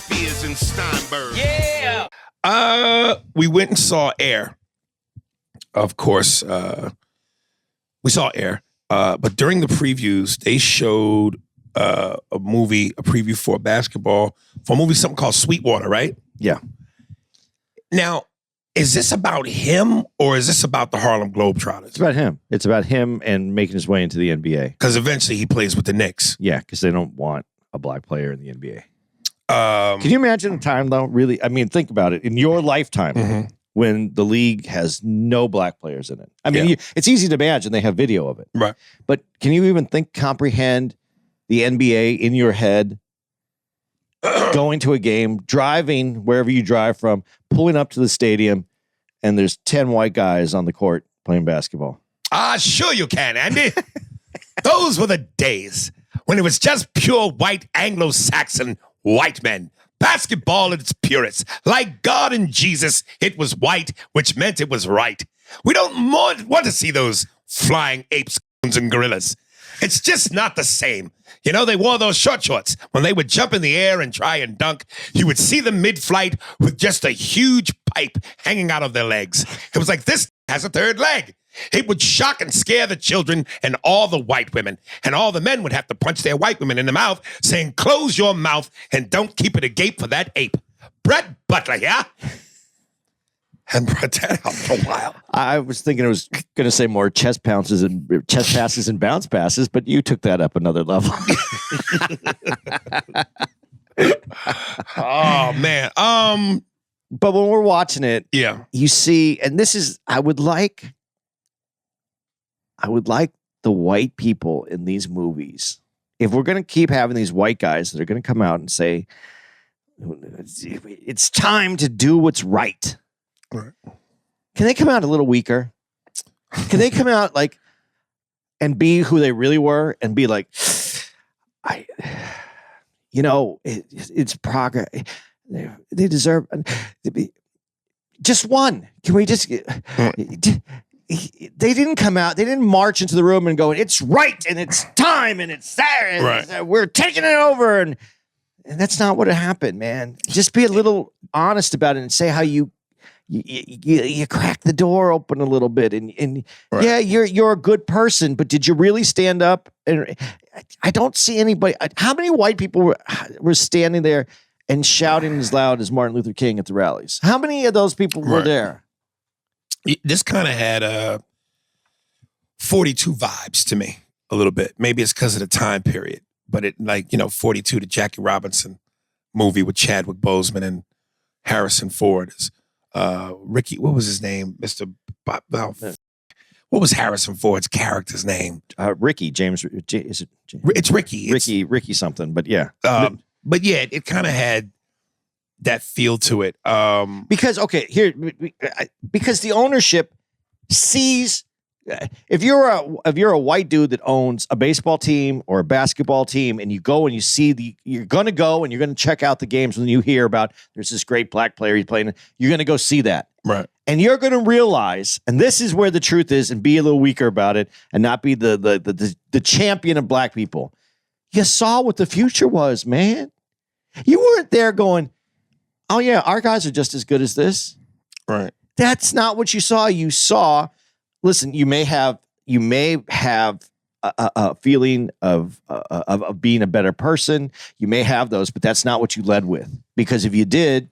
Spears and Steinberg. Yeah. We went and saw Air. Of course, we saw Air. But during the previews, they showed a preview for a movie, something called Sweetwater, right? Yeah. Now, is this about him or is this about the Harlem Globetrotters? It's about him. It's about him and making his way into the NBA. Because eventually he plays with the Knicks. Yeah, because they don't want a black player in the NBA. Can you imagine a time, though, really? I mean, think about it. In your lifetime, when the league has no black players in it. I mean, it's easy to imagine. They have video of it. Right. But can you even comprehend the NBA in your head, going to a game, driving wherever you drive from, pulling up to the stadium, and there's 10 white guys on the court playing basketball? Sure you can, Andy. Those were the days when it was just pure white Anglo-Saxon white men. Basketball at its purest. Like God and Jesus, it was white, which meant it was right. We don't want to see those flying apes and gorillas. It's just not the same. You know, they wore those short shorts. When they would jump in the air and try and dunk, you would see them mid-flight with just a huge pipe hanging out of their legs. It was like, this has a third leg. It would shock and scare the children and all the white women. And all the men would have to punch their white women in the mouth, saying, close your mouth and don't keep it agape for that ape. Brett Butler, yeah? And brought that out for a while. I was thinking it was going to say more chest passes and bounce passes, but you took that up another level. Oh, man. But when we're watching it, you see, and this is, I would like the white people in these movies, if we're going to keep having these white guys that are going to come out and say, it's time to do what's right. Right. Can they come out a little weaker? Can they come out and be who they really were and be like, it's progress. They deserve just one. Can we just? They didn't come out. They didn't march into the room and go, "It's right and it's time and it's there. Right. We're taking it over." And that's not what happened, man. Just be a little honest about it and say how you crack the door open a little bit, and right. Yeah, you're a good person, but did you really stand up? And I don't see anybody. How many white people were standing there and shouting as loud as Martin Luther King at the rallies? How many of those people were there? This kind of had 42 vibes to me a little bit. Maybe it's because of the time period, but 42, the Jackie Robinson movie with Chadwick Boseman and Harrison Ford is. Ricky, what was his name? Mr. Bob. What was Harrison Ford's character's name? Ricky James. Is it? It's Ricky. Ricky something. But yeah. But yeah, it kind of had that feel to it. Because the ownership sees. If you're a white dude that owns a baseball team or a basketball team, and you go and you see you're going to go and you're going to check out the games when you hear about there's this great black player he's playing, you're going to go see that. Right. And you're going to realize, and this is where the truth is, and be a little weaker about it and not be the champion of black people. You saw what the future was, man. You weren't there going, oh yeah, our guys are just as good as this. Right. That's not what you saw. You saw, listen, you may have a feeling of being a better person. You may have those, but that's not what you led with. Because if you did,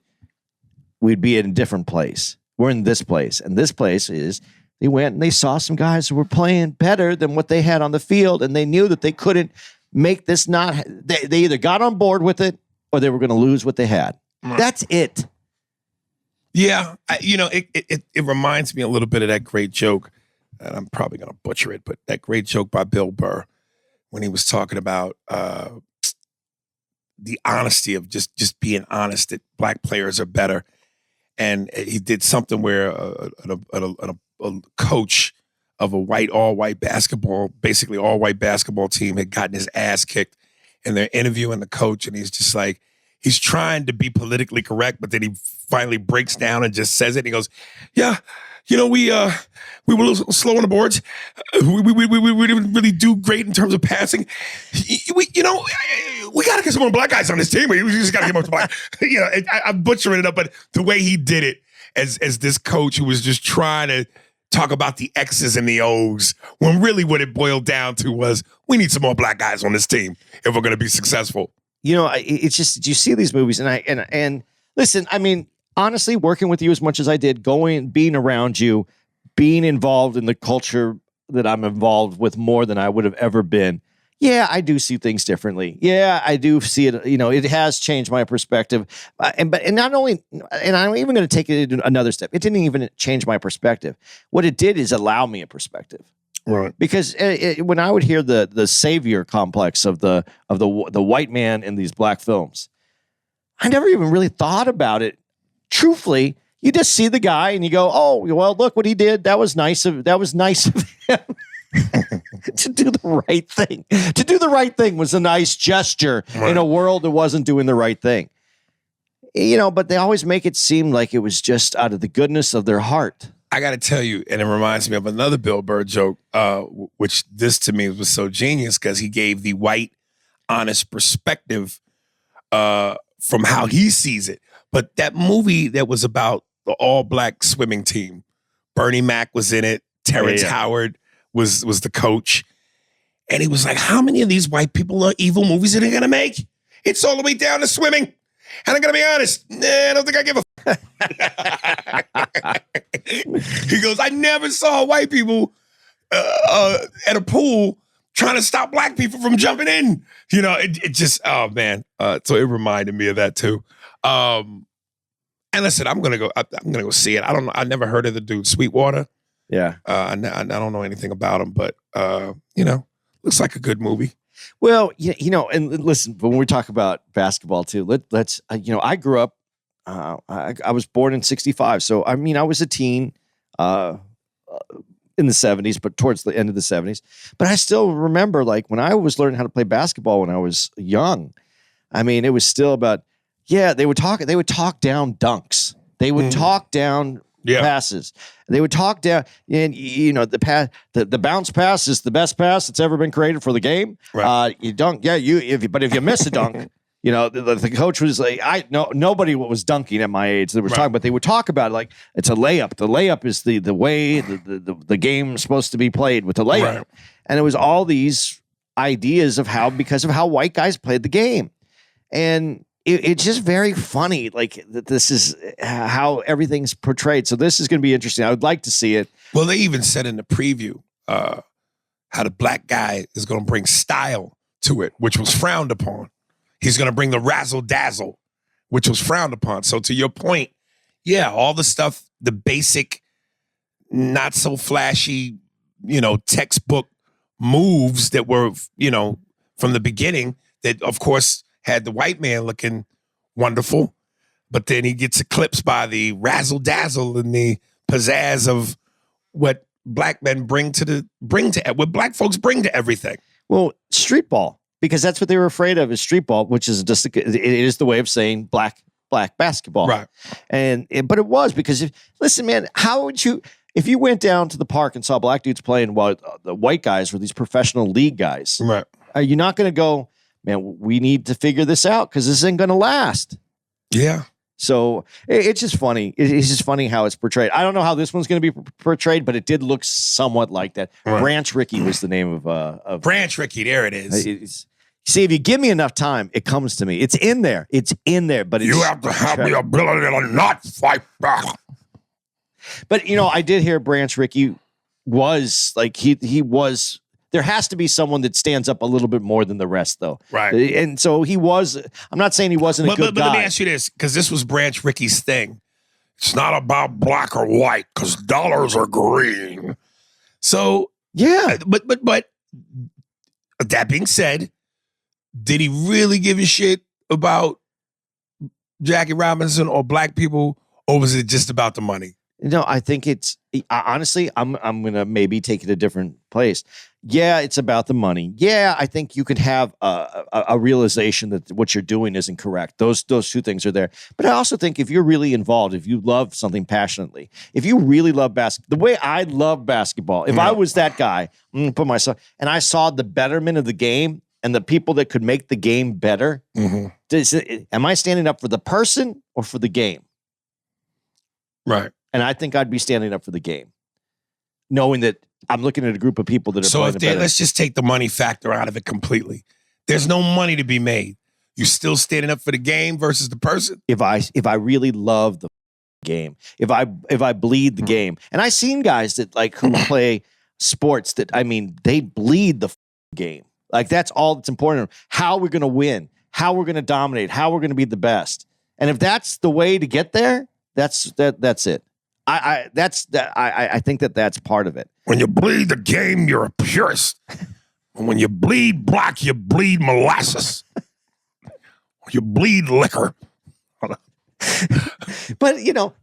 we'd be in a different place. We're in this place. And this place is, they went and they saw some guys who were playing better than what they had on the field. And they knew that they couldn't make this they either got on board with it or they were going to lose what they had. Right. That's it. Yeah. It reminds me a little bit of that great joke, and I'm probably going to butcher it, but that great joke by Bill Burr when he was talking about the honesty of just being honest, that black players are better. And he did something where a coach of a all-white basketball team had gotten his ass kicked, and they're interviewing the coach, and he's just like, he's trying to be politically correct, but then he finally breaks down and just says it. He goes, yeah, we were a little slow on the boards. We didn't really do great in terms of passing. We got to get some more black guys on this team. We just got to get more black. I'm butchering it up, but the way he did it as this coach who was just trying to talk about the X's and the O's, when really what it boiled down to was we need some more black guys on this team if we're going to be successful. It's just, you see these movies and listen, I mean, honestly, working with you as much as I did, being around you, being involved in the culture that I'm involved with more than I would have ever been. Yeah, I do see things differently. Yeah, I do see it. It has changed my perspective. And not only, and I'm even going to take it another step. It didn't even change my perspective. What it did is allow me a perspective. Right. Because when I would hear the savior complex of the white man in these black films, I never even really thought about it. Truthfully, you just see the guy and you go, "Oh, well, look what he did. That was nice of him." To do the right thing. To do the right thing was a nice gesture in a world that wasn't doing the right thing. But they always make it seem like it was just out of the goodness of their heart. I got to tell you, and it reminds me of another Bill Burr joke, which this to me was so genius because he gave the white, honest perspective from how he sees it. But that movie that was about the all-black swimming team, Bernie Mac was in it, Terrence Howard was the coach. And he was like, how many of these white people are evil movies are they going to make? It's all the way down to swimming. And I'm going to be honest, I don't think I give a He goes, I never saw white people at a pool trying to stop black people from jumping in. It just, oh man. So it reminded me of that too. And listen, I'm going to go see it. I don't know. I never heard of the dude, Sweetwater. Yeah. I don't know anything about him, but looks like a good movie. Well, and listen, when we talk about basketball too, let's I grew up, I was born in 1965. So, I mean, I was a teen in the 1970s, but towards the end of the 1970s. But I still remember, like, when I was learning how to play basketball when I was young, I mean, it was still about, they would talk down dunks. They would talk down passes. They would talk down, and the bounce pass is the best pass that's ever been created for the game. Right. You dunk, if you miss a dunk, the coach was like, nobody was dunking at my age. They were talking, but they would talk about it like it's a layup. The layup is the way the game's supposed to be played with the layup, right. And it was all these ideas because of how white guys played the game, and it's just very funny, like that. This is how everything's portrayed. So this is going to be interesting. I would like to see it. Well, they even said in the preview how the black guy is going to bring style to it, which was frowned upon. He's going to bring the razzle dazzle, which was frowned upon. So to your point, all the stuff, the basic, not so flashy, textbook moves that were, from the beginning that, of course, had the white man looking wonderful, but then he gets eclipsed by the razzle dazzle and the pizzazz of what black men bring to what black folks bring to everything. Well, street ball, because that's what they were afraid of, is street ball, which is just it is the way of saying black basketball, right? But it was because listen, man, how would you? If you went down to the park and saw black dudes playing while the white guys were these professional league guys, right? Are you not going to go, man, we need to figure this out because this isn't going to last? Yeah. So it's just funny. It's just funny how it's portrayed. I don't know how this one's going to be portrayed, but it did look somewhat like that. Right. Branch Rickey was the name of Branch Rickey. There it is. See, if you give me enough time, it comes to me. It's in there. But you have to have the ability to not fight back. But I did hear Branch Rickey was like he was. There has to be someone that stands up a little bit more than the rest, though. Right. And so he was. I'm not saying he wasn't a good guy. But let me ask you this, because this was Branch Rickey's thing. It's not about black or white, because dollars are green. So yeah. But that being said, did he really give a shit about Jackie Robinson or black people, or was it just about the money? No, I think honestly, I'm gonna maybe take it a different place. Yeah, it's about the money. Yeah, I think you can have a realization that what you're doing isn't correct. Those two things are there. But I also think if you're really involved, if you love something passionately, if you really love basketball, the way I love basketball, if I was that guy, I'm gonna put myself, and I saw the betterment of the game and the people that could make the game better, am I standing up for the person or for the game? Right. And I think I'd be standing up for the game, knowing that I'm looking at a group of people that are so playing if better. let's just take the money factor out of it completely. There's no money to be made. You still standing up for the game versus the person? If I really love the game, if I bleed the game, and I've seen guys that who play sports that, I mean, they bleed the game. Like, that's all that's important. How we're going to win, how we're going to dominate, how we're going to be the best. And if that's the way to get there, that's it. I think that's part of it. When you bleed the game, you're a purist. And when you bleed black, you bleed molasses. You bleed liquor. But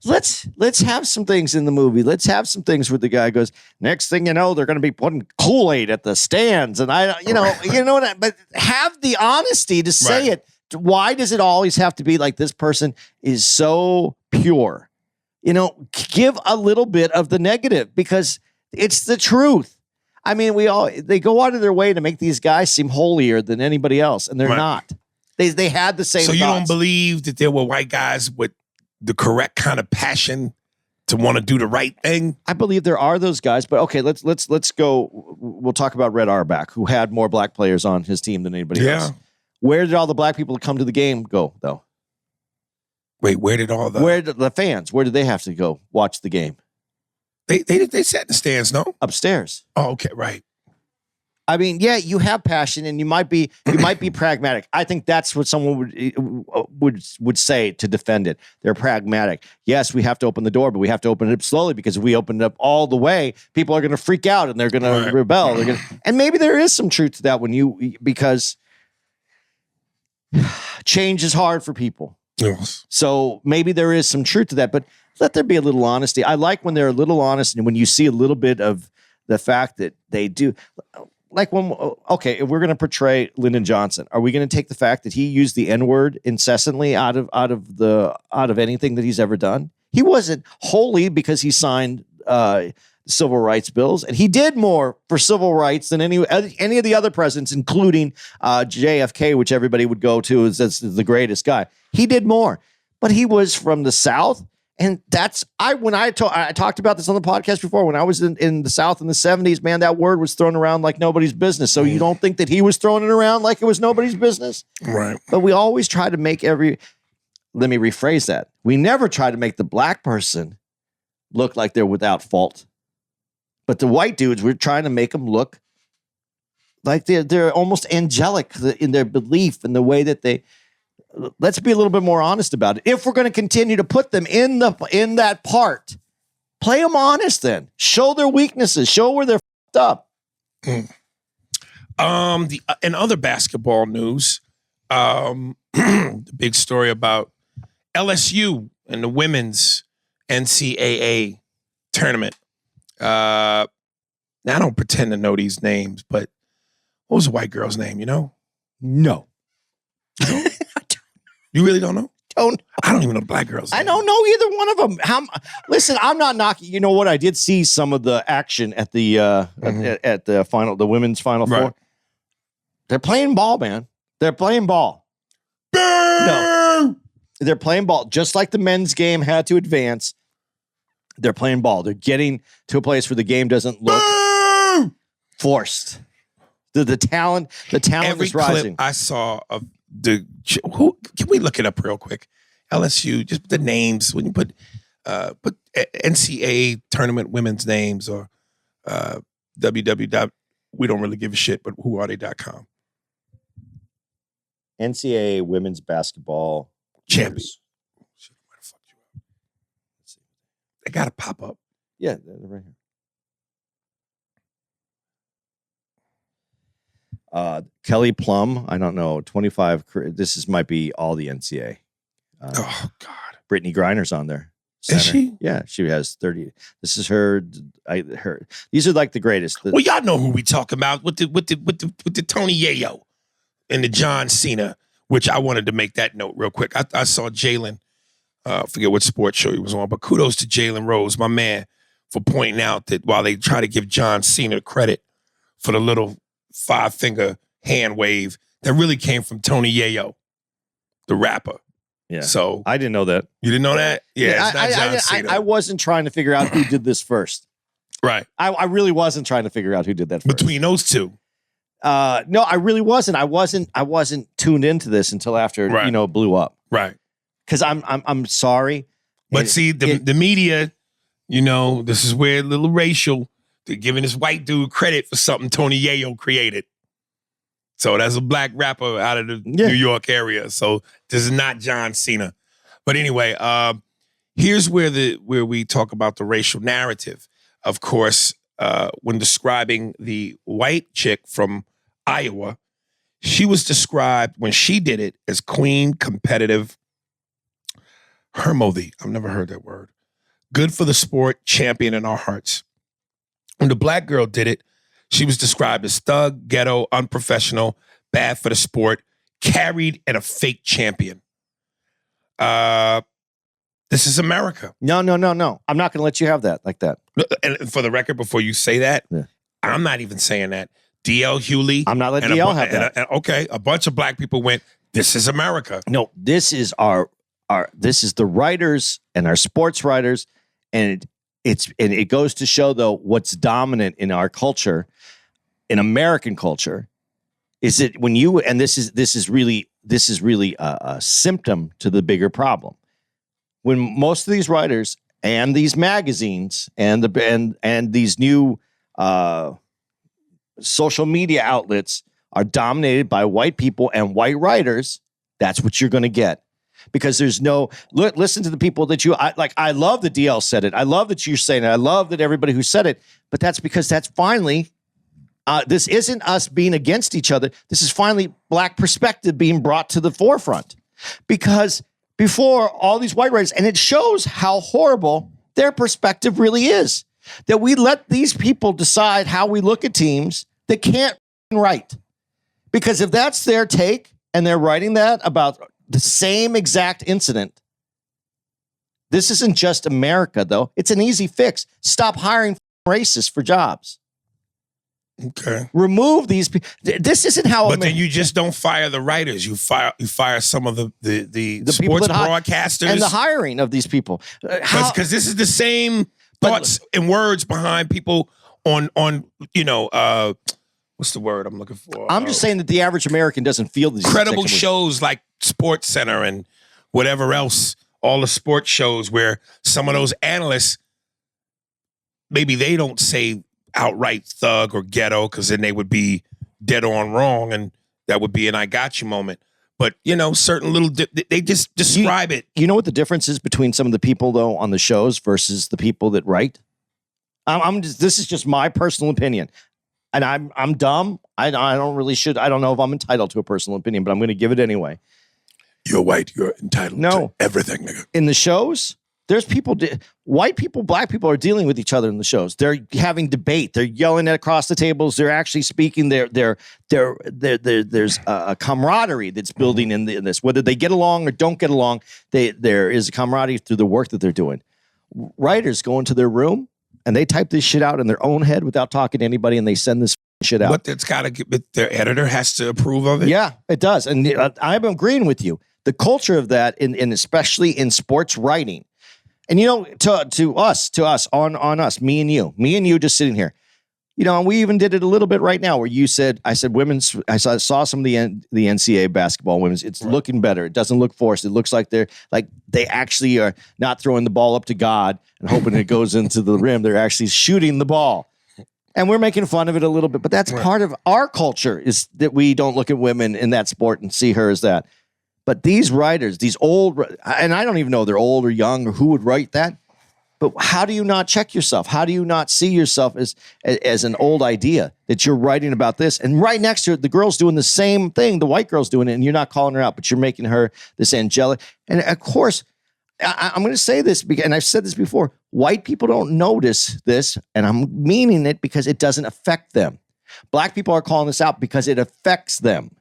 let's have some things in the movie. Let's have some things where the guy goes, next thing you know, they're going to be putting Kool-Aid at the stands, and but have the honesty to say it. Why does it always have to be like this person is so pure? Give a little bit of the negative because it's the truth. I mean, they go out of their way to make these guys seem holier than anybody else, and they're not. They had the same. So you thoughts. don't believe that there were white guys with the correct kind of passion to want to do the right thing? I believe there are those guys, but okay, let's go. We'll talk about Red Auerbach, who had more black players on his team than anybody else. Where did all the black people that come to the game go, though? Wait, where did the fans? Where did they have to go watch the game? They sat in the stands, no? Upstairs. Oh, okay, right. I mean, yeah, you have passion, and you might be pragmatic. I think that's what someone would say to defend it. They're pragmatic. Yes, we have to open the door, but we have to open it up slowly, because if we open it up all the way, people are going to freak out and they're going to rebel. And maybe there is some truth to that because change is hard for people. Yes. So maybe there is some truth to that, but let there be a little honesty. I like when they're a little honest, and when you see a little bit of the fact that they do. Like if we're going to portray Lyndon Johnson, are we going to take the fact that he used the N-word incessantly out of anything that he's ever done? He wasn't wholly because he signed civil rights bills, and he did more for civil rights than any of the other presidents, including JFK, which everybody would go to as the greatest guy. He did more, but he was from the South. And I talked about this on the podcast before. When I was in the South in the 70s, man, that word was thrown around like nobody's business. So you don't think that he was throwing it around like it was nobody's business? Right. But we always try to make let me rephrase that. We never try to make the black person look like they're without fault. But the white dudes, we're trying to make them look like they're almost angelic in their belief and the way that they. Let's be a little bit more honest about it. If we're going to continue to put them in that part, play them honest. Then show their weaknesses, show where they're fucked up. In other basketball news, the big story about LSU and the women's NCAA tournament. Now I don't pretend to know these names, but what was the white girl's name? You know? No. You really don't know? Don't. I don't even know the black girls. I don't know either one of them. Listen, I'm not knocking. You know what? I did see some of the action at the at the final, the women's final four. They're playing ball, man. They're playing ball. No, they're playing ball. Just like the men's game had to advance, they're playing ball. They're getting to a place where the game doesn't look forced. The talent Every is rising. clip I saw of who can we look it up real quick? LSU, just the names when you put NCAA tournament women's names or www. We don't really give a shit, but whoarethey.com. NCAA women's basketball champion. Where the fuck you at? Let's see. They got to pop up. Yeah, they're right here. Kelly Plum, I don't know, 25. Might be all the NCAA. Oh God, Brittany Griner's on there. center. Is she? Yeah, she has 30. This is her. These are like the greatest. Well, y'all know who we talking about with the Tony Yayo and the John Cena, which I wanted to make that note real quick. I saw Jalen, forget what sports show he was on, but kudos to Jalen Rose, my man, for pointing out that while they try to give John Cena credit for the little 5-finger hand wave, that really came from Tony Yayo, the rapper. Yeah. So I didn't know that. you didn't know that? Yeah, it's not John Cena. I wasn't trying to figure out who did this first. Right. I really wasn't trying to figure out who did that first. Between those two. No, I really wasn't. I wasn't tuned into this until after it blew up. Right. Because I'm sorry. But see, the media, this is where a little racial, they're giving this white dude credit for something Tony Yayo created. So that's a black rapper out of the New York area. So this is not John Cena. But anyway, here's where we talk about the racial narrative. Of course, when describing the white chick from Iowa, she was described when she did it as queen, competitive, hermothy. I've never heard that word. Good for the sport, champion in our hearts. When the black girl did it, she was described as thug, ghetto, unprofessional, bad for the sport, carried, and a fake champion. This is America. No. I'm not going to let you have that like that. And for the record, before you say that, I'm not even saying that. D.L. Hewley. I'm not letting D.L. have that. Okay, a bunch of black people went, this is America. No, this is this is the writers and our sports writers, and it goes to show though what's dominant in our culture, in American culture, is that when you and this is really a symptom to the bigger problem. When most of these writers and these magazines and these new social media outlets are dominated by white people and white writers, that's what you're going to get. Because there's no listen to the people that I love that DL said it. I love that you're saying it. I love that everybody who said it. But that's because that's finally this isn't us being against each other. This is finally black perspective being brought to the forefront. Because before all these white writers, and it shows how horrible their perspective really is. That we let these people decide how we look at teams that can't write. Because if that's their take and they're writing that about the same exact incident, this isn't just America, though. It's an easy fix. Stop hiring racists for jobs. Okay. Remove these people. This isn't how. But then you just don't fire the writers. You fire some of the sports broadcasters and the hiring of these people. Because this is the same thoughts and words behind people on what's the word I'm looking for? I'm just saying that the average American doesn't feel these credible shows like Sports Center and whatever else, all the sports shows where some of those analysts, maybe they don't say outright thug or ghetto because then they would be dead on wrong and that would be an I got you moment. But, certain little, they just describe it. You know what the difference is between some of the people, though, on the shows versus the people that write? This is just my personal opinion. And I'm dumb. I don't know if I'm entitled to a personal opinion, but I'm going to give it anyway. You're white. You're entitled to everything, nigga. In the shows, there's people, white people, black people are dealing with each other in the shows. They're having debate. They're yelling across the tables. They're actually speaking. There's a camaraderie that's building in this. Whether they get along or don't get along, there is a camaraderie through the work that they're doing. Writers go into their room and they type this shit out in their own head without talking to anybody, and they send this shit out. But it's got to get, their editor has to approve of it. Yeah, it does. And I'm agreeing with you. The culture of that, in especially in sports writing, and to us, on us, me and you just sitting here, and we even did it a little bit right now where I said women's, I saw some of the NCAA basketball women's. It's looking better. It doesn't look forced. It looks like they actually are not throwing the ball up to God and hoping it goes into the rim. They're actually shooting the ball. And we're making fun of it a little bit, but that's part of our culture, is that we don't look at women in that sport and see her as that. But these writers, these old, and I don't even know if they're old or young or who would write that, but how do you not check yourself? How do you not see yourself as an old idea that you're writing about this? And right next to it, the girl's doing the same thing. The white girl's doing it, and you're not calling her out, but you're making her this angelic. And of course, I'm going to say this, and I've said this before. White people don't notice this, and I'm meaning it because it doesn't affect them. Black people are calling this out because it affects them.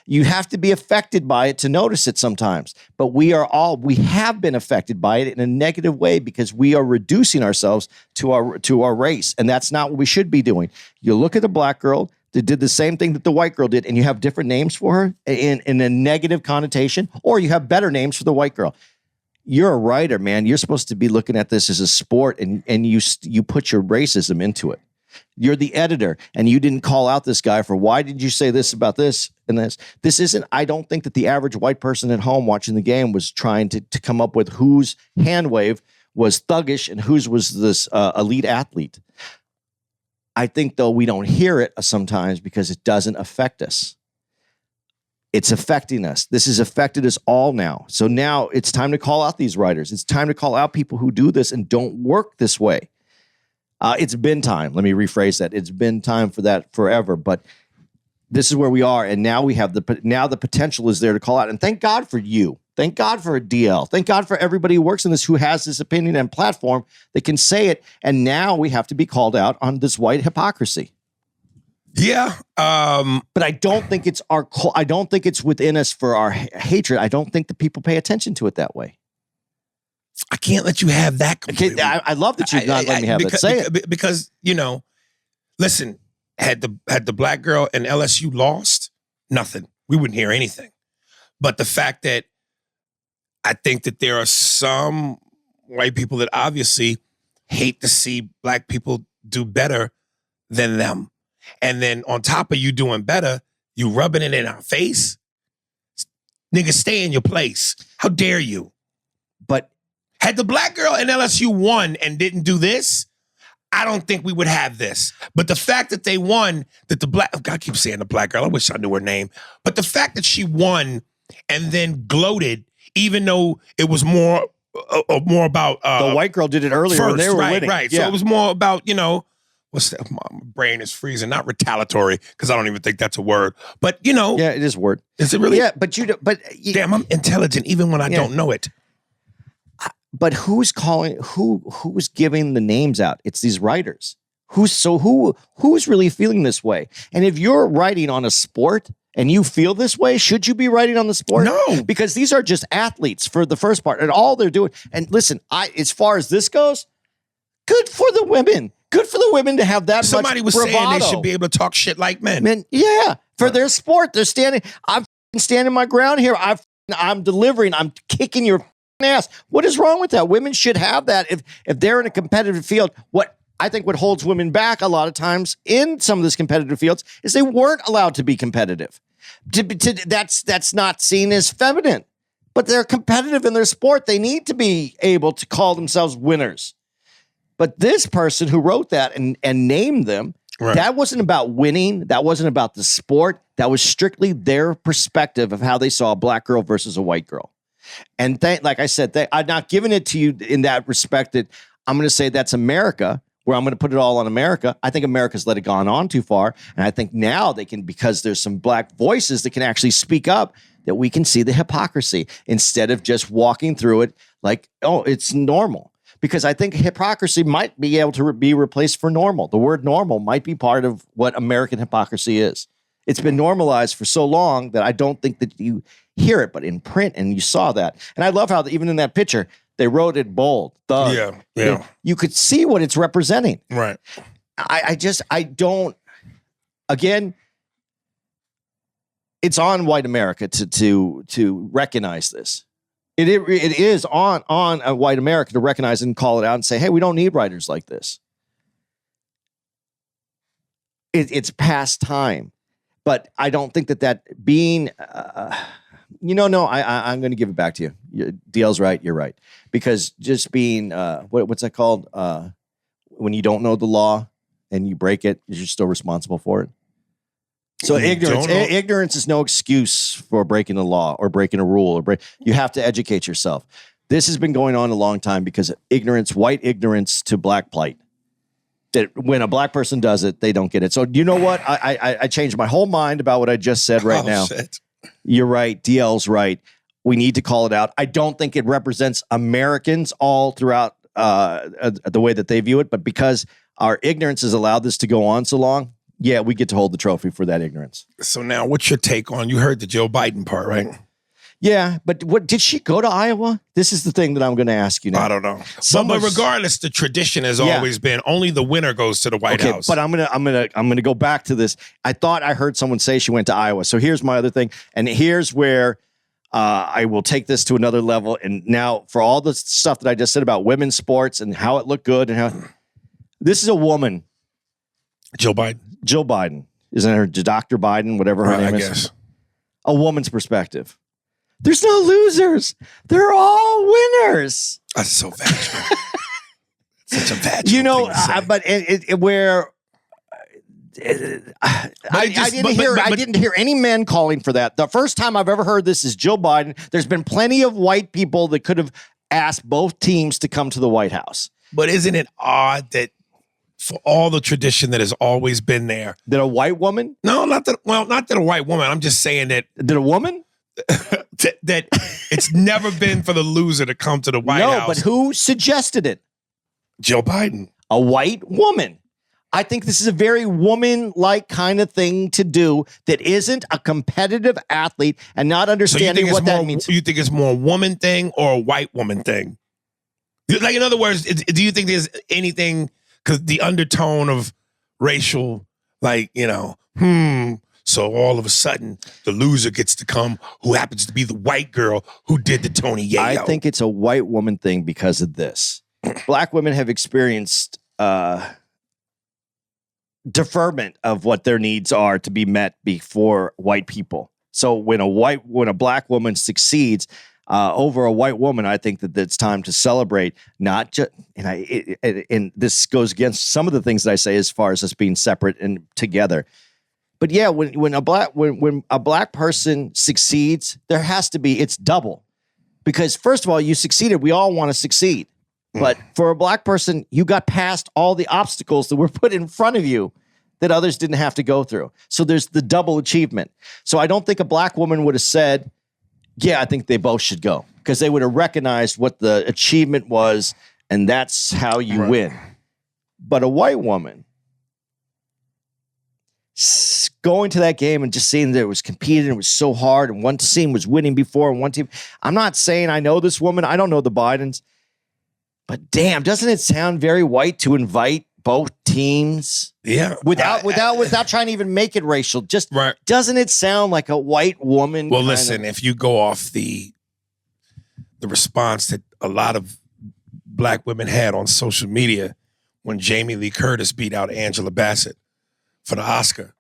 You have to be affected by it to notice it sometimes. But we have been affected by it in a negative way because we are reducing ourselves to our race. And that's not what we should be doing. You look at the black girl that did the same thing that the white girl did, and you have different names for her in a negative connotation, or you have better names for the white girl. You're a writer, man. You're supposed to be looking at this as a sport, and you put your racism into it. You're the editor, and you didn't call out this guy for why did you say this about this and this. This isn't. I don't think that the average white person at home watching the game was trying to come up with whose hand wave was thuggish and whose was this elite athlete. I think, though, we don't hear it sometimes because it doesn't affect us. It's affecting us. This has affected us all now. So now it's time to call out these writers. It's time to call out people who do this and don't work this way. It's been time. Let me rephrase that. It's been time for that forever. But this is where we are, and now we have the potential is there to call out. And thank God for you. Thank God for a DL. Thank God for everybody who works in this, who has this opinion and platform that can say it. And now we have to be called out on this white hypocrisy. Yeah. But I don't think it's I don't think it's within us for our hatred. I don't think that people pay attention to it that way. I can't let you have that completely. I love that you're not letting me have that. Say it. Because, listen, had the black girl and LSU lost, nothing. We wouldn't hear anything. But the fact that I think that there are some white people that obviously hate to see black people do better than them. And then on top of you doing better, you rubbing it in our face. Nigga, stay in your place. How dare you? But had the black girl and LSU won and didn't do this, I don't think we would have this. But the fact that they won, that the black, I keep saying the black girl, I wish I knew her name. But the fact that she won and then gloated, even though it was more about the white girl did it earlier first, when they were winning. Right. Yeah. So it was more about, what's that? My brain is freezing. Not retaliatory, because I don't even think that's a word. But yeah, it is a word. Is it really? Yeah, but damn, I'm intelligent even when I don't know it. But who's calling? Who's giving the names out? It's these writers. Who's really feeling this way? And if you're writing on a sport and you feel this way, should you be writing on the sport? No, because these are just athletes for the most part, and all they're doing. And listen, as far as this goes, good for the women. Good for the women to have that. Somebody was bravado. saying they should be able to talk shit like men. Men, yeah, for their sport, they're standing. I'm standing my ground here. I'm delivering. I'm kicking your ass. What is wrong with that? Women should have that if they're in a competitive field. What I think what holds women back a lot of times in some of these competitive fields is they weren't allowed to be competitive. That's not seen as feminine, but they're competitive in their sport. They need to be able to call themselves winners. But this person who wrote that and named them, right, that wasn't about winning. That wasn't about the sport. That was strictly their perspective of how they saw a black girl versus a white girl. And like I said, I'm not giving it to you in that respect that I'm going to say that's America, where I'm going to put it all on America. I think America's let it gone on too far. And I think now they can, because there's some black voices that can actually speak up, that we can see the hypocrisy instead of just walking through it like, oh, it's normal. Because I think hypocrisy might be able to be replaced for normal. The word normal might be part of what American hypocrisy is. It's been normalized for so long that I don't think that you hear it, but in print, and you saw that. And I love how even in that picture, they wrote it bold. Thug. Yeah. You could see what it's representing. Right. I don't, again, it's on white America to recognize this. It is on a white America to recognize and call it out and say, hey, we don't need writers like this. It's past time. But I don't think that being, no, I'm going to give it back to you. DL's right. You're right. Because just being, what's that called? When you don't know the law and you break it, you're still responsible for it. So ignorance is no excuse for breaking the law or breaking a rule. You have to educate yourself. This has been going on a long time because white ignorance to black plight. That when a black person does it, they don't get it. So you know what? I changed my whole mind about what I just said right now. Shit. You're right. DL's right. We need to call it out. I don't think it represents Americans all throughout the way that they view it, but because our ignorance has allowed this to go on so long, yeah, we get to hold the trophy for that ignorance. So now what's your take on, you heard the Joe Biden part, right? Yeah, but what did she go to Iowa? This is the thing that I'm going to ask you now. I don't know. But regardless, the tradition has always been only the winner goes to the White House. But I'm gonna go back to this. I thought I heard someone say she went to Iowa. So here's my other thing, and here's where I will take this to another level. And now, for all the stuff that I just said about women's sports and how it looked good, and how this is a woman, Jill Biden, isn't her Dr. Biden, whatever her name is? I guess. A woman's perspective. There's no losers. They're all winners. That's so vaginal. Such a vaginal You know, thing to say. but I didn't hear any men calling for that. The first time I've ever heard this is Joe Biden. There's been plenty of white people that could have asked both teams to come to the White House. But isn't it odd that for all the tradition that has always been there, That a white woman? no, not that a white woman. I'm just saying that Did a woman? that it's never been for the loser to come to the White House. No, but who suggested it? Joe Biden. A white woman. I think this is a very woman-like kind of thing to do that isn't a competitive athlete and not understanding what that means. You think it's more a woman thing or a white woman thing? Like, in other words, do you think there's anything, because the undertone of racial, like, so all of a sudden the loser gets to come, who happens to be the white girl who did the Tony Yayo. I think it's a white woman thing because of this. Black women have experienced deferment of what their needs are to be met before white people. So when a black woman succeeds over a white woman, I think that it's time to celebrate. Not just, and this goes against some of the things that I say as far as us being separate and together. But yeah, when a black person succeeds, there has to be, it's double. Because first of all, you succeeded. We all want to succeed. But for a black person, you got past all the obstacles that were put in front of you that others didn't have to go through. So there's the double achievement. So I don't think a black woman would have said, yeah, I think they both should go. Because they would have recognized what the achievement was, and that's how you win. But a white woman going to that game and just seeing that it was competed and it was so hard, and one team was winning before and one team. I'm not saying I know this woman. I don't know the Bidens. But damn, doesn't it sound very white to invite both teams? Yeah. Without trying to even make it racial. Just doesn't it sound like a white woman? Well, listen, if you go off the response that a lot of black women had on social media when Jamie Lee Curtis beat out Angela Bassett for the Oscar,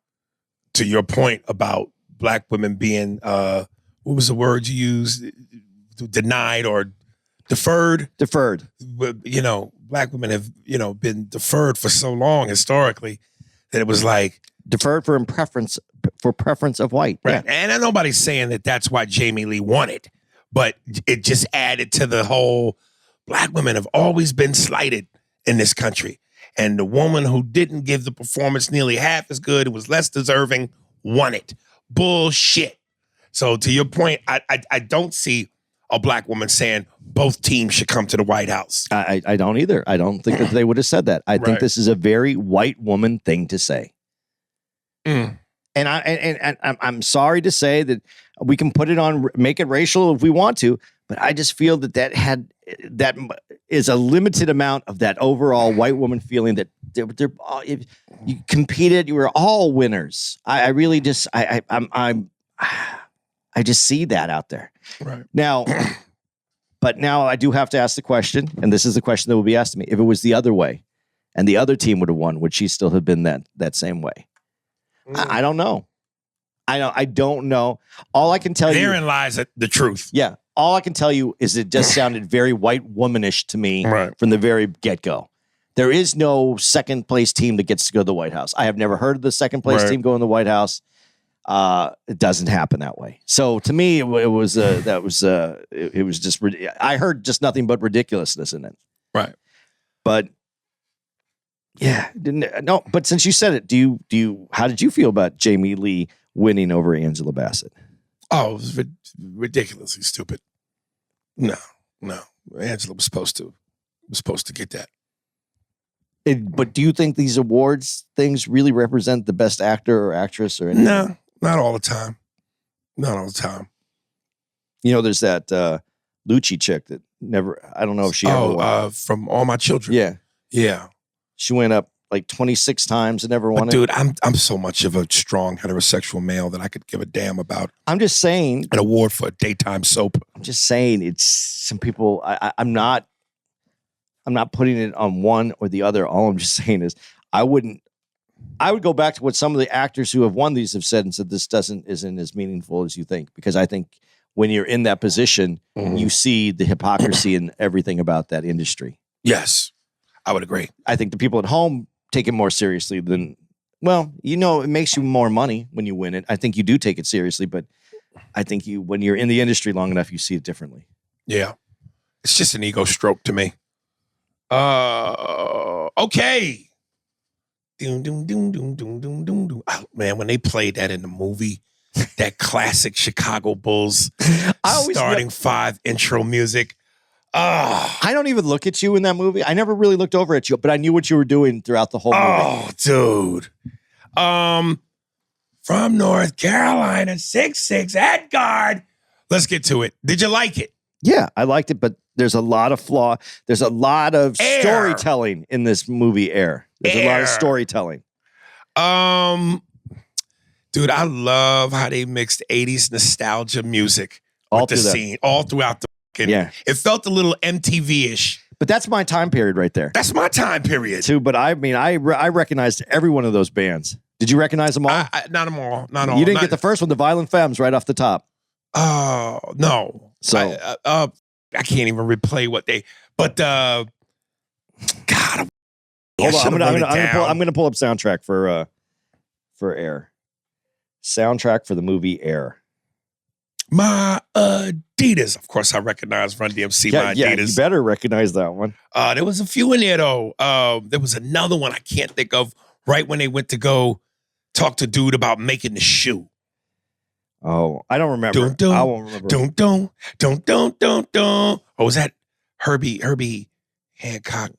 to your point about black women being, what was the word you used? Denied or deferred. Black women have, been deferred for so long historically that it was like deferred for preference of white. Right. Yeah. And nobody's saying that that's why Jamie Lee won it, but it just added to the whole, black women have always been slighted in this country. And the woman who didn't give the performance nearly half as good, who was less deserving, won it. Bullshit. So to your point, I don't see a black woman saying both teams should come to the White House. I don't either. I don't think that they would have said that. I think this is a very white woman thing to say. And I'm sorry to say that we can put it on, make it racial if we want to, but I just feel that is a limited amount of that overall white woman feeling that they're all, if you competed, you were all winners. I really just I just see that out there now. But now I do have to ask the question, and this is the question that will be asked to me: if it was the other way, and the other team would have won, would she still have been that same way? I don't know. I don't know. All I can tell you, therein lies the truth. Yeah. All I can tell you is it just sounded very white womanish to me from the very get-go. There is no second place team that gets to go to the White House. I have never heard of the second place team going to the White House. It doesn't happen that way. So to me, it was just, I heard just nothing but ridiculousness in it. Right. But yeah, no, but since you said it, how did you feel about Jamie Lee winning over Angela Bassett? Oh, it was ridiculously stupid. No. Angela was supposed to get that. But do you think these awards things really represent the best actor or actress or anything? No, not all the time. Not all the time. You know, there's that Lucci chick that never. I don't know if she ever won. From All My Children. Yeah. Yeah. She went up like 26 times and never won it. Dude, I'm so much of a strong heterosexual male that I could give a damn about I'm just saying. an award for a daytime soap. I'm just saying it's some people. I'm not putting it on one or the other. All I'm just saying is I would go back to what some of the actors who have won these have said and said this isn't as meaningful as you think, because I think when you're in that position, you see the hypocrisy and everything about that industry. Yes, I would agree. I think the people at home take it more seriously than, well, it makes you more money when you win it. I think you do take it seriously, but I think when you're in the industry long enough, you see it differently. Yeah. It's just an ego stroke to me. Okay. Doom, doom, doom, doom, doom, doom, doom, doom. Oh, man, when they played that in the movie, that classic Chicago Bulls starting five intro music. I don't even look at you in that movie. I never really looked over at you, but I knew what you were doing throughout the whole movie. Oh, dude. From North Carolina, 6'6", at guard. Let's get to it. Did you like it? Yeah, I liked it, but there's a lot of flaw. There's a lot of storytelling in this movie, Air. There's a lot of storytelling. Dude, I love how they mixed 80s nostalgia music with the scene all throughout the yeah. It felt a little MTV-ish. But that's my time period right there. That's my time period. Too, but I mean, I recognized every one of those bands. Did you recognize them all? Not them all. Not all. You didn't get the first one, the Violent Femmes, right off the top. Oh, no. So I can't even replay what they, but God, hold on. I'm gonna pull up soundtrack for Air. Soundtrack for the movie Air. My Adidas. Of course, I recognize Run DMC. My Adidas. Yeah, you better recognize that one. There was a few in there though. There was another one I can't think of. Right when they went to go talk to dude about making the shoe. Oh, I don't remember. I won't remember. Don't. Oh, was that Herbie Hancock?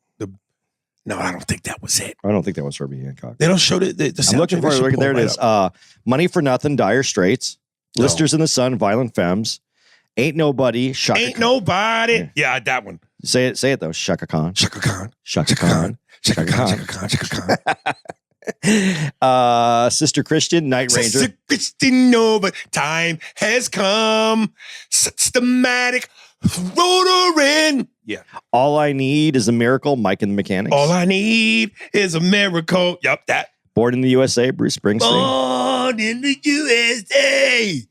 No, I don't think that was it. I don't think that was Herbie Hancock. They don't show the I'm looking for it. There it is. Money for Nothing, Dire Straits, Blisters in the Sun, Violent Femmes, Ain't Nobody, Shaka Ain't Khan. Nobody. Yeah, that one. Say it though. Shaka Khan. Shaka Khan. Shaka Khan. Shaka Khan. Shaka Khan. Shaka Khan. Sister Christian, Night Ranger. Sister Christian, no, but time has come. Systematic rotoring. Yeah. All I Need is a Miracle, Mike and the Mechanics. All I Need is a Miracle. Yup, that. Born in the USA, Bruce Springsteen. Born in the USA.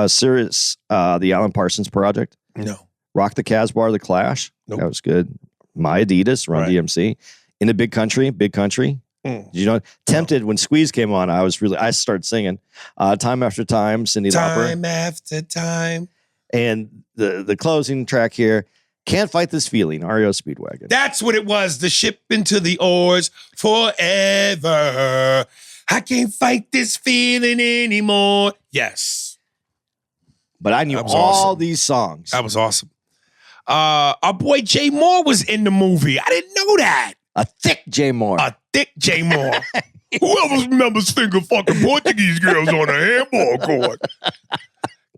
Sirius, the Alan Parsons Project. No. Rock the Casbah, The Clash. Nope. That was good. My Adidas, Run DMC. In the Big Country. Mm. Did you know? Tempted, when Squeeze came on, I started singing. Time After Time, Cyndi Lauper. Time after time. And the closing track here, Can't Fight This Feeling, REO Speedwagon. That's what it was. The ship into the oars forever. I can't fight this feeling anymore. Yes. But I knew all these songs. That was awesome. Our boy Jay Moore was in the movie. I didn't know that. A thick Jay Moore. Who else remembers finger fucking Portuguese girls on a handball court?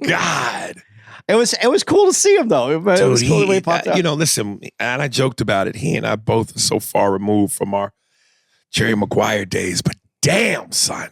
God. It was cool to see him though. It was cool the way he popped out. Listen, and I joked about it. He and I both are so far removed from our Jerry Maguire days, but damn, son,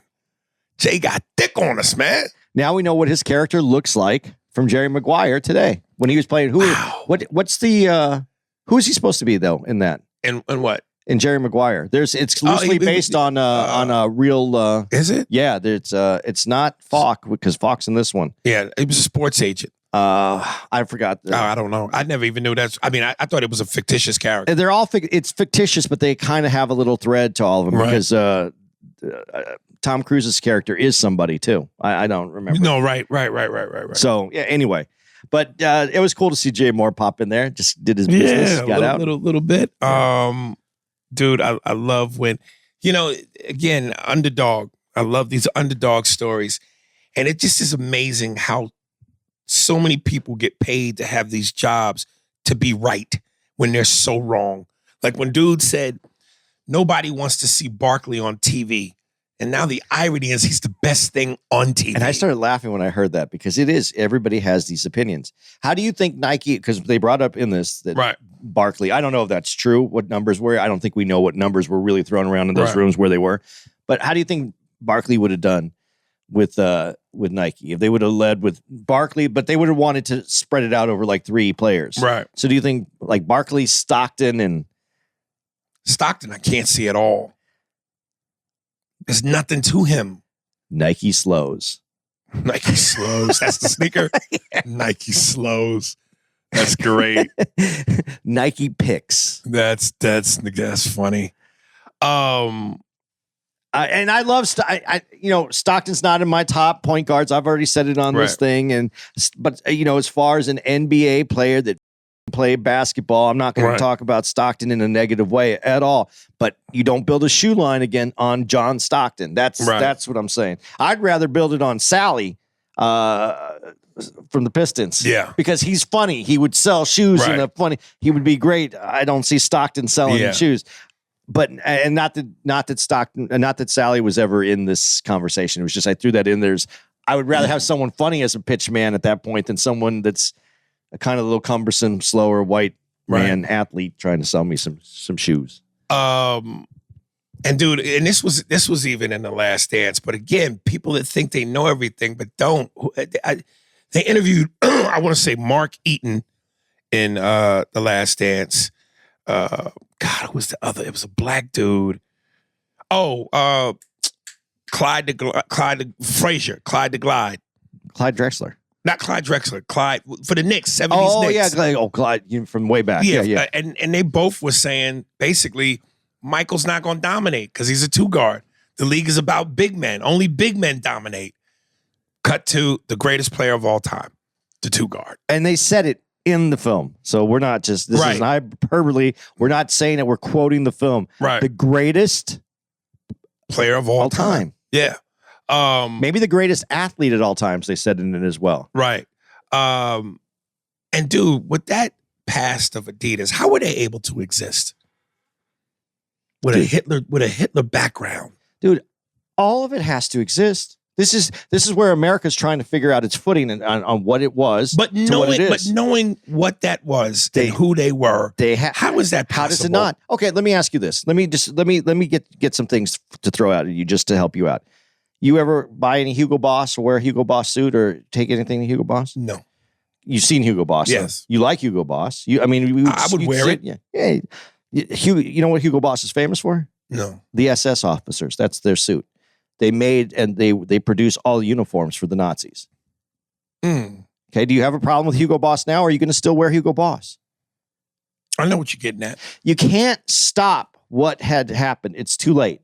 Jay got thick on us, man. Now we know what his character looks like from Jerry Maguire today when he was playing. What's the who is he supposed to be though in that? And what? In Jerry Maguire, it's loosely based on a real. Is it? Yeah, it's not Falk because Falk's in this one. Yeah, he was a sports agent. I forgot. I don't know. I never even knew that. I mean, I thought it was a fictitious character. They're all it's fictitious, but they kind of have a little thread to all of them because Tom Cruise's character is somebody too. I don't remember. No, right. So yeah. Anyway, but it was cool to see Jay Moore pop in there. Just did his business. Got out little bit. Dude, I love when again, underdog. I love these underdog stories. And it just is amazing how so many people get paid to have these jobs to be right when they're so wrong. Like when dude said, nobody wants to see Barkley on TV. And now the irony is he's the best thing on TV. And I started laughing when I heard that because it is, everybody has these opinions. How do you think Nike, because they brought up in this that Barkley, I don't know if that's true, what numbers were. I don't think we know what numbers were really thrown around in those rooms where they were. But how do you think Barkley would have done with Nike if they would have led with Barkley, but they would have wanted to spread it out over like 3 players? Right. So do you think like Barkley, Stockton, I can't see at all. There's nothing to him. Nike slows. Nike slows. That's the sneaker. Nike slows. That's great. Nike picks. That's funny. And I love Stockton's not in my top point guards. I've already said it on this thing, but as far as an NBA player that play basketball, I'm not going to talk about Stockton in a negative way at all. But you don't build a shoe line again on John Stockton. That's what I'm saying. I'd rather build it on Sally from the Pistons. Yeah, because he's funny. He would sell shoes in a funny. He would be great. I don't see Stockton selling shoes. But not that Sally was ever in this conversation. It was just I threw that in. I would rather have someone funny as a pitch man at that point than someone that's a kind of little cumbersome, slower white man athlete trying to sell me some shoes. And dude, and this was even in The Last Dance. But again, people that think they know everything but don't. They interviewed, I want to say Mark Eaton in The Last Dance. God, who was the other? It was a black dude. Oh, Clyde Frazier, Clyde the Glide. Clyde Drexler. Not Clyde Drexler, Clyde for the Knicks, 70s Knicks. Yeah, Clyde from way back. Yeah. And they both were saying, basically, Michael's not going to dominate because he's a 2-guard. The league is about big men. Only big men dominate. Cut to the greatest player of all time, the 2-guard. And they said it in the film. So we're not just, this is hyperbole. We're not saying it. We're quoting the film. Right. The greatest player of all time. Yeah. Maybe the greatest athlete at all times, they said in it as well. Right. And dude, with that past of Adidas, how were they able to exist? With a Hitler background. Dude, all of it has to exist. This is where America's trying to figure out its footing on what it was, but knowing what that was and who they were, how is that possible? How does it not? Okay, let me ask you this. Let me get some things to throw out at you just to help you out. You ever buy any Hugo Boss or wear a Hugo Boss suit or take anything to Hugo Boss? No. You've seen Hugo Boss? Yes. So you like Hugo Boss? I would wear it. Yeah. You know what Hugo Boss is famous for? No. The SS officers. That's their suit. They made and they produce all the uniforms for the Nazis. Okay. Do you have a problem with Hugo Boss now? Or are you going to still wear Hugo Boss? I know what you're getting at. You can't stop what had happened. It's too late.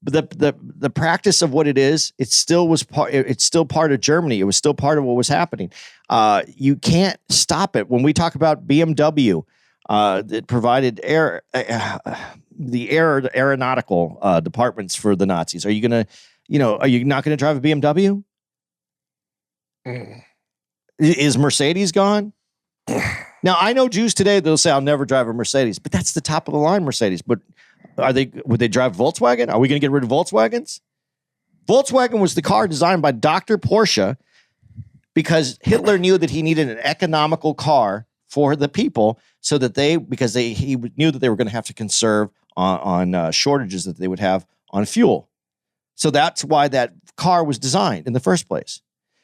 But the practice of what it is, it's still part of Germany. It was still part of what was happening. You can't stop it. When we talk about BMW, that provided the aeronautical departments for the Nazis. Are you not gonna drive a BMW? Is Mercedes gone? Now I know Jews today, they'll say I'll never drive a Mercedes, but that's the top of the line Mercedes. But would they drive Volkswagen? Are we going to get rid of Volkswagens? Volkswagen was the car designed by Dr. Porsche because Hitler knew that he needed an economical car for the people so that he knew that they were going to have to conserve on shortages that they would have on fuel. So that's why that car was designed in the first place.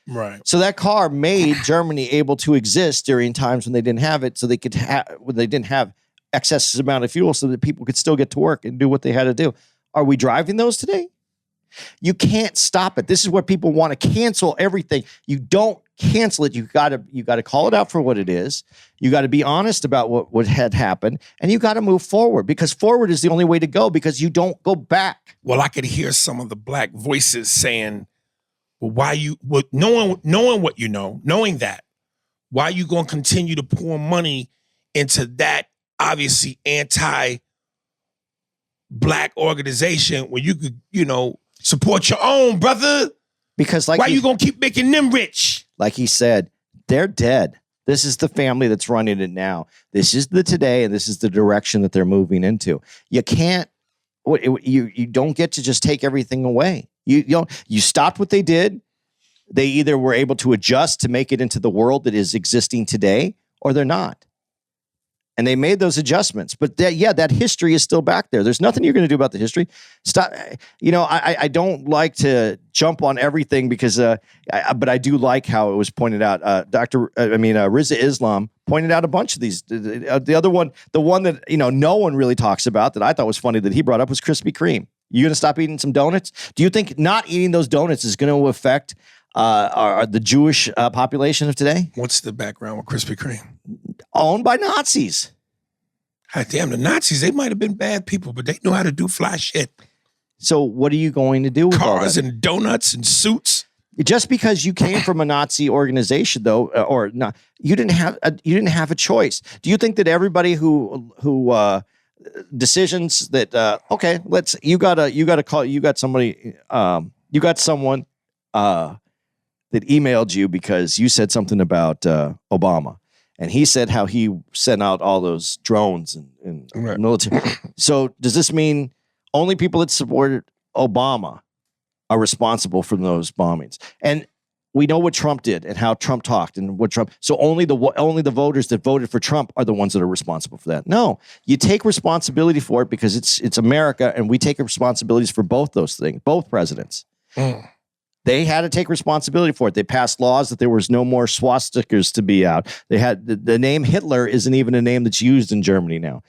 Right. So that car made Germany able to exist during times when they didn't have it, so they could when they didn't have excess amount of fuel so that people could still get to work and do what they had to do. Are we driving those today? You can't stop it. This is what people want to cancel everything. You don't cancel it. You got to call it out for what it is. You got to be honest about what had happened, and you got to move forward because forward is the only way to go because you don't go back. Well, I could hear some of the black voices saying, well, knowing what you know, knowing that, why are you going to continue to pour money into that obviously anti-black organization when you could, support your own, brother? Because Why you going to keep making them rich? Like he said, they're dead. This is the family that's running it now. This is the today, and this is the direction that they're moving into. You can't, you don't get to just take everything away. You stopped what they did. They either were able to adjust to make it into the world that is existing today, or they're not. And they made those adjustments. But that history is still back there. There's nothing you're going to do about the history. Stop. I don't like to jump on everything because, but I do like how it was pointed out. Riza Islam pointed out a bunch of these. The other one, the one that, no one really talks about that I thought was funny that he brought up was Krispy Kreme. You going to stop eating some donuts? Do you think not eating those donuts is going to affect the Jewish population of today? What's the background with Krispy Kreme? Owned by Nazis. God damn, the Nazis, they might have been bad people, but they know how to do fly shit. So what are you going to do with cars and donuts and suits? Just because you came from a Nazi organization, though, or not, you didn't have a choice. Do you think that everybody who decisions that okay, you got someone that emailed you because you said something about Obama, and he said how he sent out all those drones and right. military. So does this mean only people that supported Obama are responsible for those bombings? And we know what Trump did and how Trump talked and what Trump. So only the voters that voted for Trump are the ones that are responsible for that. No, you take responsibility for it because it's America, and we take responsibilities for both those things, both presidents. They had to take responsibility for it. They passed laws that there was no more swastikas to be out. They had the name Hitler isn't even a name that's used in Germany now.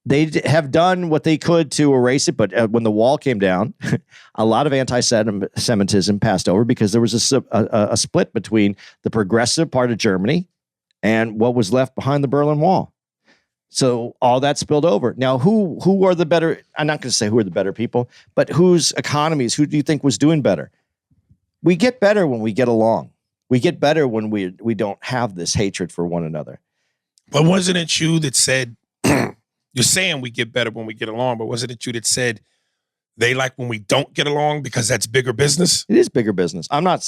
They have done what they could to erase it, but when the wall came down, a lot of anti-Semitism passed over because there was a split between the progressive part of Germany and what was left behind the Berlin Wall. So all that spilled over. Now, who are the better? I'm not going to say who are the better people, but whose economies? Who do you think was doing better? We get better when we get along. We get better when we don't have this hatred for one another. But wasn't it you that said, you're saying we get better when we get along, but wasn't it you that said they like when we don't get along because that's bigger business? It is bigger business. I'm not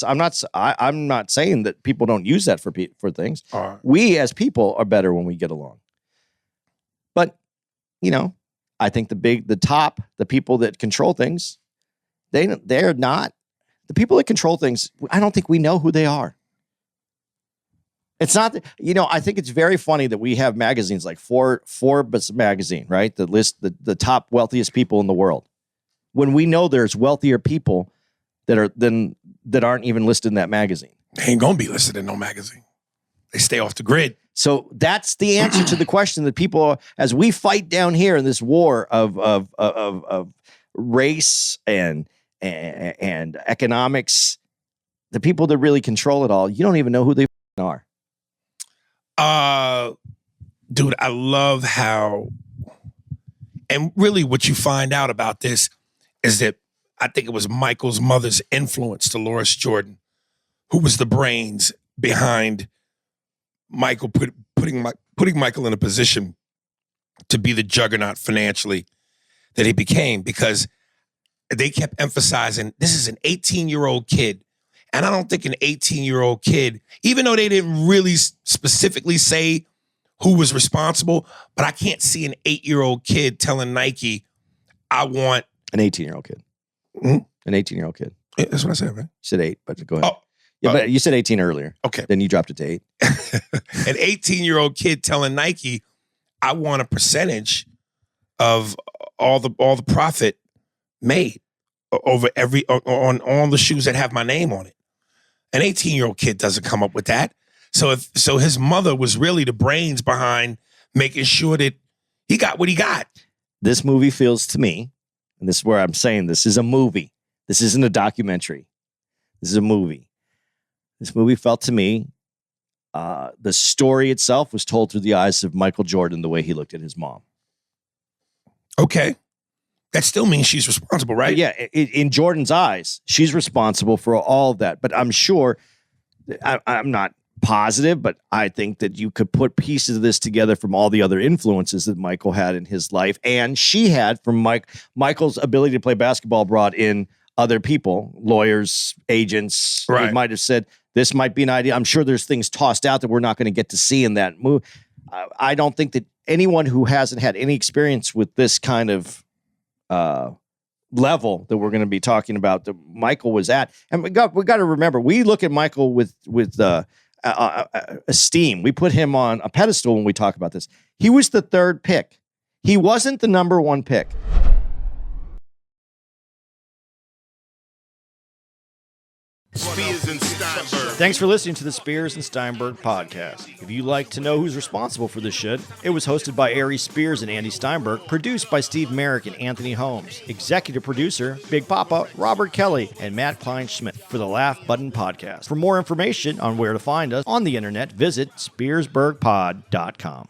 saying that people don't use that for things. We as people are better when we get along. But, I think the people that control things, they're not. The people that control things, I don't think we know who they are. It's not, I think it's very funny that we have magazines like Forbes magazine, right? That list the top wealthiest people in the world. When we know there's wealthier people that aren't even listed in that magazine. They ain't gonna be listed in no magazine. They stay off the grid. So that's the answer to the question that people, as we fight down here in this war of race and economics, the people that really control it all, you don't even know who they are. Dude, I love how, and really what you find out about this is that I think it was Michael's mother's influence, Dolores Jordan, who was the brains behind Michael putting Michael in a position to be the juggernaut financially that he became, because they kept emphasizing this is an 18-year-old kid. And I don't think an 18-year-old kid, even though they didn't really specifically say who was responsible, but I can't see an 8-year-old kid telling Nike, I want... An 18-year-old kid. Mm-hmm. An 18-year-old kid. Yeah, that's what I said, right? You said 8, but go ahead. But you said 18 earlier. Okay. Then you dropped it to 8. An 18-year-old kid telling Nike, I want a percentage of all the profit made over on all the shoes that have my name on it. An 18-year-old kid doesn't come up with that. So his mother was really the brains behind making sure that he got what he got. This movie feels to me, and this is where I'm saying this is a movie. This isn't a documentary. This is a movie. This movie felt to me, the story itself was told through the eyes of Michael Jordan, the way he looked at his mom. Okay. That still means she's responsible, right? But yeah, in Jordan's eyes, she's responsible for all of that. But I'm sure, I'm not positive, but I think that you could put pieces of this together from all the other influences that Michael had in his life, and she had from Michael's ability to play basketball brought in other people, lawyers, agents, Right. who might have said, this might be an idea. I'm sure there's things tossed out that we're not going to get to see in that movie. I don't think that anyone who hasn't had any experience with this kind of level that we're going to be talking about that Michael was at, and we got to remember, we look at Michael with esteem. We put him on a pedestal when we talk about this. He was the third pick. He wasn't the number one pick. Spears and Steinberg. Thanks for listening to the Spears and Steinberg podcast. If you'd like to know who's responsible for this shit, it was hosted by Ari Spears and Andy Steinberg, produced by Steve Merrick and Anthony Holmes, executive producer, Big Papa, Robert Kelly, and Matt Kleinschmidt for the Laugh Button podcast. For more information on where to find us on the internet, visit SpearsburgPod.com.